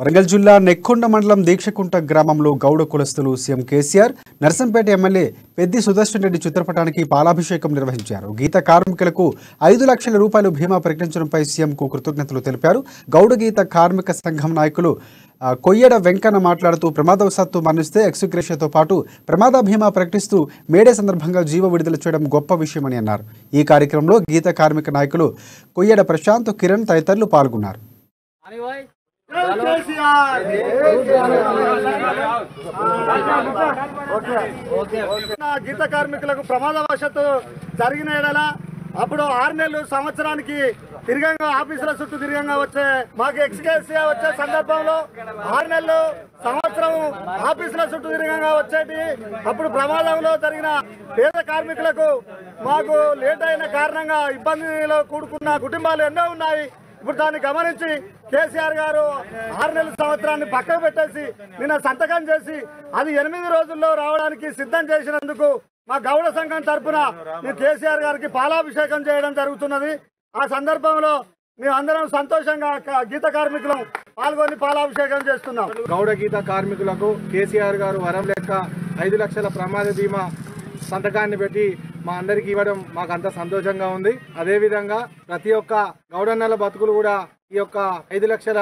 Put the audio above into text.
వరంగల్ జిల్లా నెక్కొండ మండలం దీక్షకుంట గ్రామంలో గౌడ కులస్తులు సీఎం కేసీఆర్, నర్సంపేట ఎమ్మెల్యే పెద్ది సుదర్శన్ రెడ్డి చిత్రపటానికి పాలాభిషేకం నిర్వహించారు. గీత కార్మికులకు 5 లక్షల రూపాయలు బీమా ప్రకటించడంపై సీఎంకు కృతజ్ఞతలు తెలిపారు. గౌడ గీత కార్మిక సంఘం నాయకులు కొయ్యడ వెంకన్న మాట్లాడుతూ ప్రమాదవశాత్తు మరణిస్తే ఎక్స్గ్రేషియాతో పాటు ప్రమాద బీమా ప్రకటిస్తూ మేడే సందర్భంగా జీవ విడుదల చేయడం గొప్ప విషయమని అన్నారు. ఈ కార్యక్రమంలో గీత కార్మిక నాయకులు కొయ్యడ ప్రశాంత్, కిరణ్ తదితరులు పాల్గొన్నారు. గీత కార్మికులకు ప్రమాదవశాత్తు జరిగిన ఎడల అప్పుడు 6 నెలలు సంవత్సరానికి తిరిగంగా ఆఫీసుల చుట్టూ తిరిగంగా వచ్చే మాకు ఎక్స్గ్రేషియా వచ్చే సందర్భంలో 6 నెలలు సంవత్సరం ఆఫీసుల చుట్టూ తిరిగంగా వచ్చేటి అప్పుడు ప్రమాదంలో జరిగిన పేద కార్మికులకు మాకు లేట్ అయిన కారణంగా ఇబ్బందిలో కూడుకున్న కుటుంబాలు ఎన్నో ఉన్నాయి. ఇప్పుడు దాన్ని గమనించి కేసీఆర్ గారు 6 నెలల సంవత్సరాన్ని పక్కకు పెట్టేసి నిన్న సంతకం చేసి అది 8 రోజుల్లో రావడానికి సిద్ధం చేసినందుకు మా గౌడ సంఘం తరఫున మేము కేసీఆర్ గారికి పాలాభిషేకం చేయడం జరుగుతున్నది. ఆ సందర్భంలో మేమందరం సంతోషంగా గీత కార్మికులం పాల్గొని పాలాభిషేకం చేస్తున్నాం. గౌడ గీత కార్మికులకు కేసీఆర్ గారు వరం లెక్క 5 లక్షల ప్రమాద బీమా సంతకాన్ని పెట్టి మా అందరికి ఇవ్వడం మాకు అంత సంతోషంగా ఉంది. అదేవిధంగా ప్రతి ఒక్క గౌడన్నల బతుకులు కూడా ఈ యొక్క 5 లక్షల